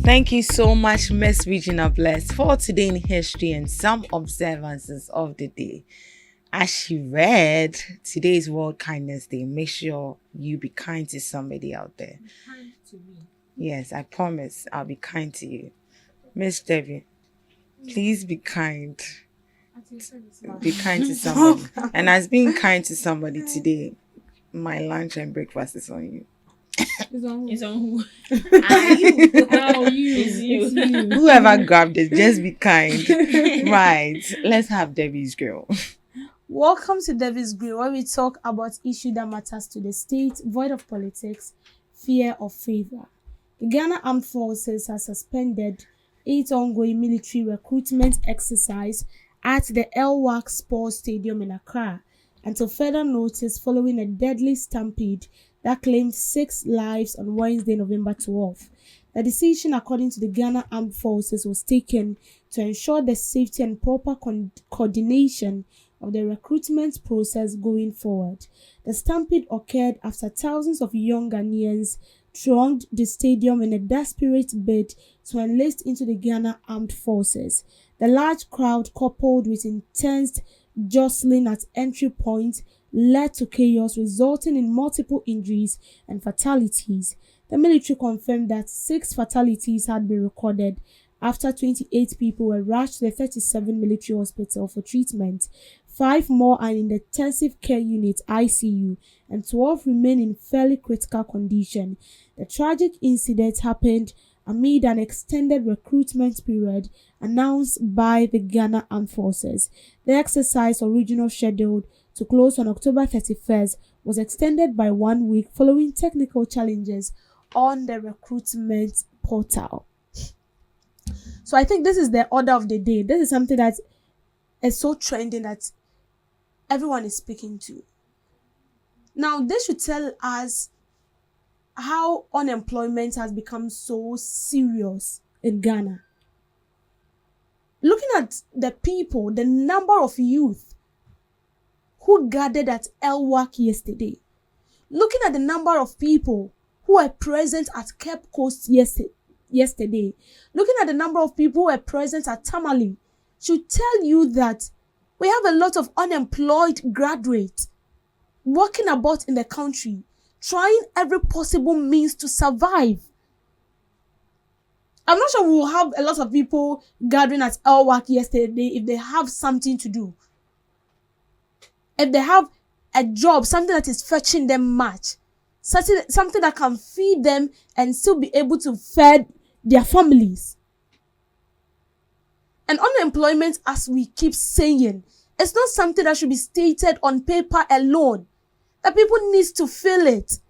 Thank you so much, Miss Regina Bless, for today in history and some observances of the day. As she read, today's World Kindness Day. Make sure you be kind to somebody out there. Be kind to me. Yes, I promise I'll be kind to you. Miss Debbie, please be kind. Be kind to somebody. And as being kind to somebody today, my lunch and breakfast is on you. It's on who? It's you. Whoever grabbed it, just be kind. Right. Let's have Debbie's girl. Welcome to Debbie's Grill, where we talk about issues that matters to the state, void of politics, fear of favor. The Ghana Armed Forces has suspended 8 ongoing military recruitment exercise at the LWAC Sports Stadium in Accra until further notice following a deadly stampede that claimed 6 lives on Wednesday, November 12th. The decision, according to the Ghana Armed Forces, was taken to ensure the safety and proper coordination of the recruitment process going forward. The stampede occurred after thousands of young Ghanaians thronged the stadium in a desperate bid to enlist into the Ghana Armed Forces. The large crowd, coupled with intense jostling at entry points, led to chaos, resulting in multiple injuries and fatalities. The military confirmed that 6 fatalities had been recorded after 28 people were rushed to the 37 military hospital for treatment. 5 more are in the intensive care unit ICU and 12 remain in fairly critical condition. The tragic incident happened amid an extended recruitment period announced by the Ghana Armed Forces. The exercise, originally scheduled to close on October 31st, was extended by 1 week following technical challenges on the recruitment portal. So I think this is the order of the day. This is something that is so trending that everyone is speaking to. Now, this should tell us how unemployment has become so serious in Ghana. Looking at the people, the number of youth who gathered at LWAC yesterday, looking at the number of people who were present at Cape Coast yesterday, looking at the number of people who were present at Tamale, should tell you that we have a lot of unemployed graduates walking about in the country, trying every possible means to survive. I'm not sure we will have a lot of people gathering at LWAC yesterday if they have something to do. If they have a job, something that is fetching them much, something that can feed them and still be able to feed their families. And unemployment, as we keep saying, it's not something that should be stated on paper alone. That people need to feel it.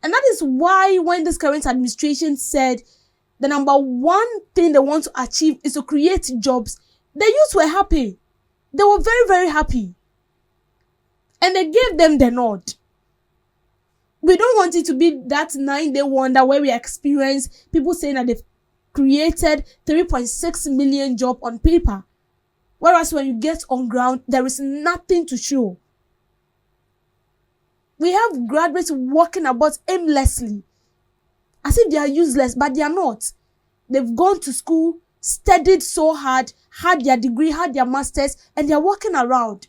And that is why when this current administration said the number one thing they want to achieve is to create jobs, the youth were happy. They were very, very happy. And they gave them the nod. We don't want it to be that 9-day wonder where we experience people saying that they've created 3.6 million jobs on paper. Whereas when you get on ground, there is nothing to show. We have graduates walking about aimlessly, as if they are useless, but they are not. They've gone to school, studied so hard, had their degree, had their masters, and they are walking around.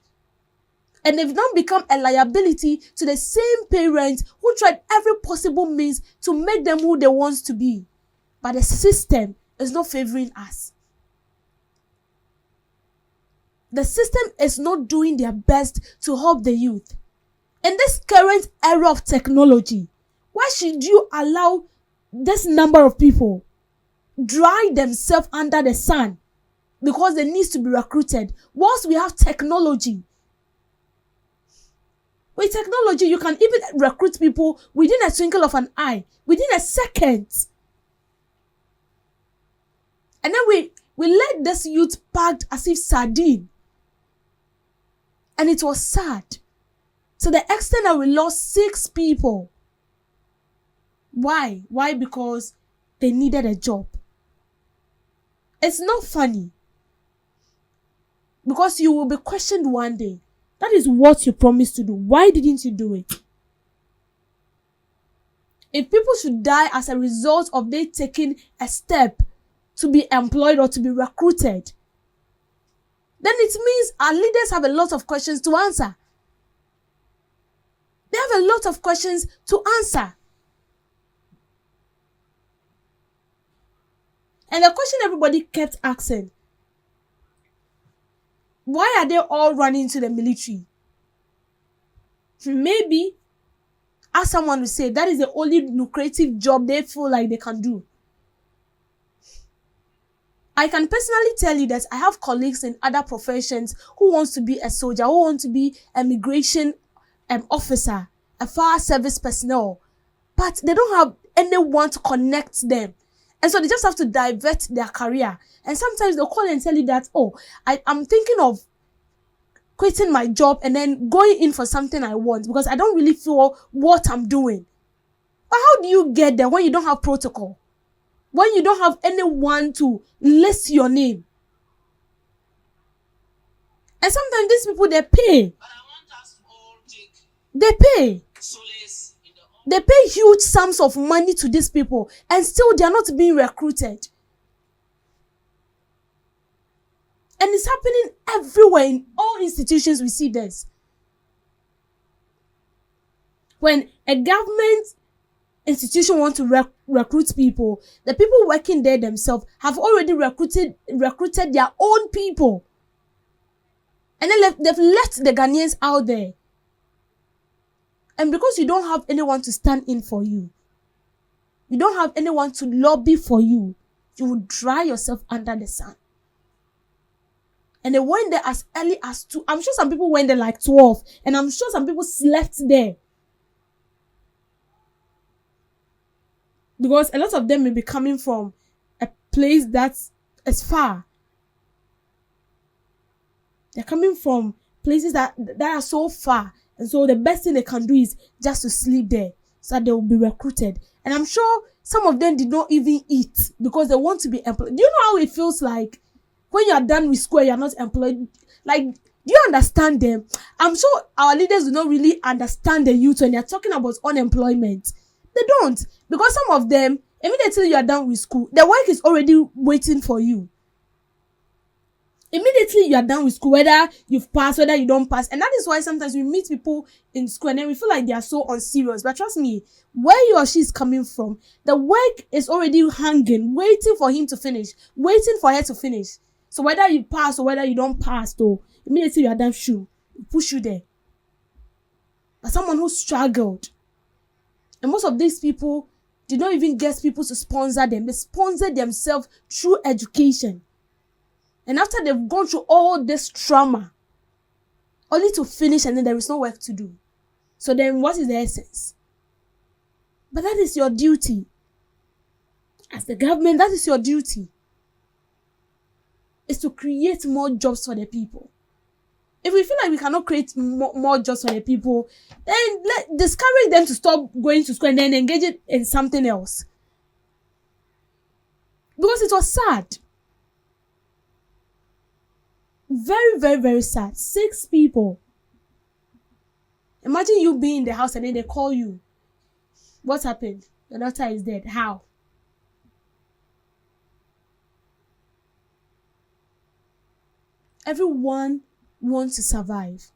And they've now become a liability to the same parents who tried every possible means to make them who they want to be. But the system is not favoring us. The system is not doing their best to help the youth. In this current era of technology, why should you allow this number of people dry themselves under the sun because they need to be recruited whilst we have technology? With technology, you can even recruit people within a twinkle of an eye, within a second. And then we let this youth packed as if sardine. And it was sad. To the extent that we lost 6 people. Why? Why? Because they needed a job. It's not funny. Because you will be questioned one day. That is what you promised to do. Why didn't you do it? If people should die as a result of they taking a step to be employed or to be recruited, then it means our leaders have a lot of questions to answer. They have a lot of questions to answer. And the question everybody kept asking, why are they all running to the military? Maybe, as someone would say, that is the only lucrative job they feel like they can do. I can personally tell you that I have colleagues in other professions who wants to be a soldier, who want to be a migration officer, a fire service personnel, but they don't have anyone to connect them. And so they just have to divert their career. And sometimes they'll call and tell you that, oh, I'm thinking of quitting my job and then going in for something I want because I don't really feel what I'm doing. But how do you get there when you don't have protocol? When you don't have anyone to list your name? And sometimes these people, they pay. They pay. They pay huge sums of money to these people and still they are not being recruited. And it's happening everywhere in all institutions. We see this. When a government institution wants to recruit people, the people working there themselves have already recruited their own people. And then they've left the Ghanaians out there. And because you don't have anyone to stand in for you, you don't have anyone to lobby for you, you will dry yourself under the sun. And they went there as early as 2. I'm sure some people went there like 12. And I'm sure some people slept there. Because a lot of them may be coming from a place that is far. They're coming from places that are so far. And so the best thing they can do is just to sleep there so that they will be recruited. And I'm sure some of them did not even eat because they want to be employed. Do you know how it feels like when you are done with school, you are not employed? Like, do you understand them? I'm sure our leaders do not really understand the youth when they are talking about unemployment. They don't. Because some of them, immediately you are done with school, the work is already waiting for you. Immediately you are done with school, whether you've passed, whether you don't pass. And that is why sometimes we meet people in school and then we feel like they are so unserious. But trust me, where he or she is coming from, the work is already hanging, waiting for him to finish, waiting for her to finish. So whether you pass or whether you don't pass, though, immediately you are done, push you there. But someone who struggled, and most of these people did not even get people to sponsor them. They sponsored themselves through education. And after they've gone through all this trauma, only to finish and then there is no work to do. So then what is the essence? But that is your duty. As the government, that is your duty. Is to create more jobs for the people. If we feel like we cannot create more jobs for the people, then discourage them to stop going to school and then engage it in something else. Because it was sad. Very, very, very sad. 6 people. Imagine you being in the house and then they call you. What happened? Your daughter is dead. How? Everyone wants to survive.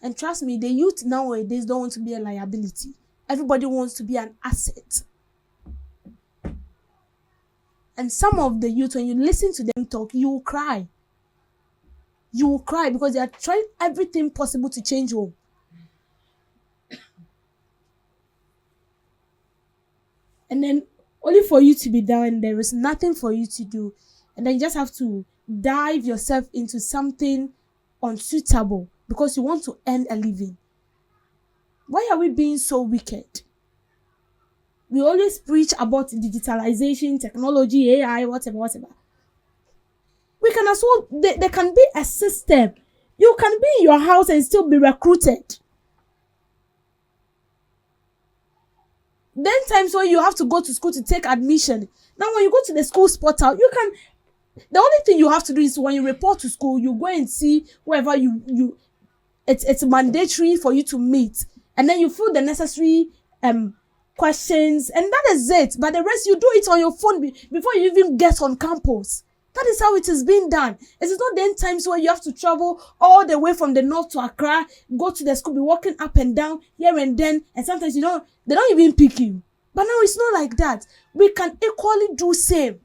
And trust me, the youth nowadays don't want to be a liability. Everybody wants to be an asset. And some of the youth, when you listen to them talk, you will cry. You will cry because they are trying everything possible to change home. And then only for you to be down and there is nothing for you to do. And then you just have to dive yourself into something unsuitable because you want to earn a living. Why are we being so wicked? We always preach about digitalization, technology, AI, whatever. We can as well, there can be a system. You can be in your house and still be recruited. Then times when you have to go to school to take admission. Now when you go to the school's portal, the only thing you have to do is when you report to school, you go and see whoever it's mandatory for you to meet. And then you fill the necessary questions, and that is it. But the rest, you do it on your phone before you even get on campus. That is how it is being done. It is not then times where you have to travel all the way from the north to Accra, go to the school, be walking up and down here and then, and sometimes they don't even pick you. But now it's not like that. We can equally do same.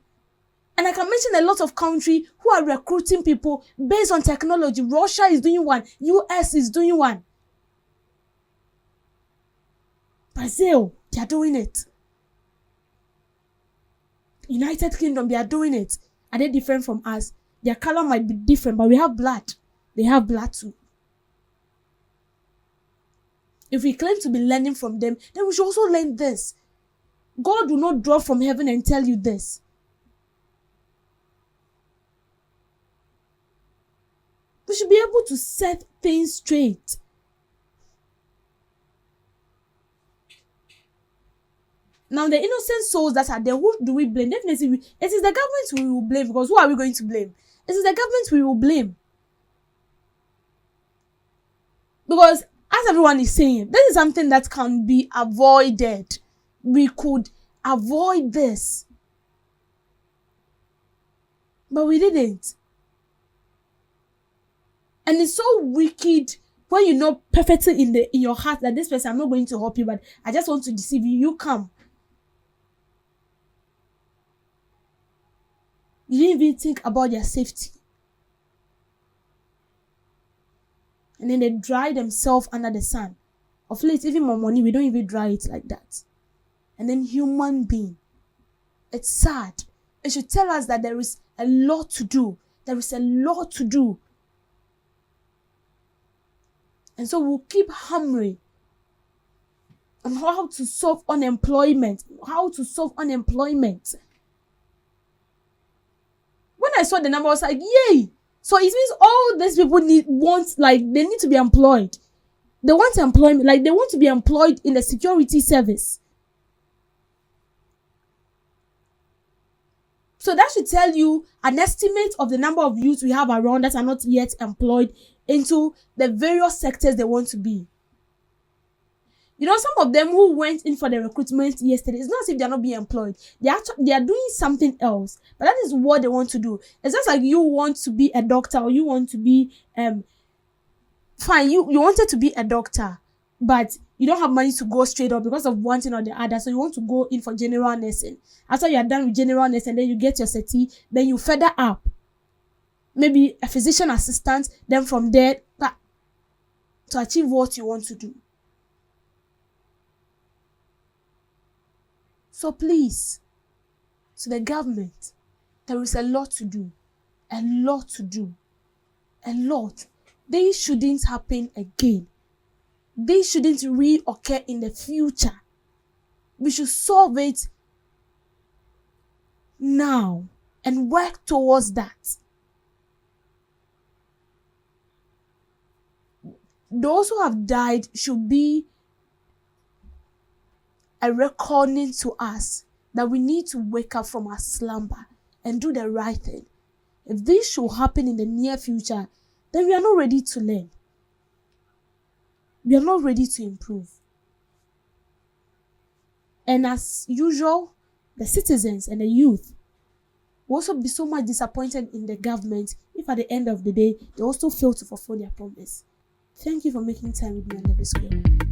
And I can mention a lot of countries who are recruiting people based on technology. Russia is doing one. US is doing one. Brazil, they are doing it. United Kingdom, they are doing it. Are they different from us? Their color might be different, but we have blood. They have blood too. If we claim to be learning from them, then we should also learn this. God will not drop from heaven and tell you this. We should be able to set things straight. Now, the innocent souls that are there, who do we blame? Definitely, it is the government we will blame, because who are we going to blame? It is the government we will blame. Because, as everyone is saying, this is something that can be avoided. We could avoid this. But we didn't. And it's so wicked when you know perfectly in your heart that this person, I'm not going to help you, but I just want to deceive you. You come. You didn't even think about their safety. And then they dry themselves under the sun. Of late, even more money, we don't even dry it like that. And then human being. It's sad. It should tell us that there is a lot to do. There is a lot to do. And so we'll keep hammering on how to solve unemployment. How to solve unemployment. When I saw the number, I was like, yay! So it means all these people they need to be employed. They want employment, like they want to be employed in the security service. So that should tell you an estimate of the number of youths we have around that are not yet employed into the various sectors they want to be. You know, some of them who went in for the recruitment yesterday, it's not as if they're not being employed. They are doing something else. But that is what they want to do. It's just like you want to be a doctor, or you want to be, fine, you wanted to be a doctor, but you don't have money to go straight up because of one thing or the other. So you want to go in for general nursing. After you are done with general nursing, then you get your CERTI, then you further up. Maybe a physician assistant, then from there, to achieve what you want to do. So please, to the government, there is a lot to do. A lot to do. A lot. They shouldn't happen again. They shouldn't reoccur in the future. We should solve it now and work towards that. Those who have died should be a reckoning to us that we need to wake up from our slumber and do the right thing. If this should happen in the near future, then we are not ready to learn. We are not ready to improve. And as usual, the citizens and the youth will also be so much disappointed in the government if at the end of the day, they also fail to fulfill their promise. Thank you for making time with me on the screen.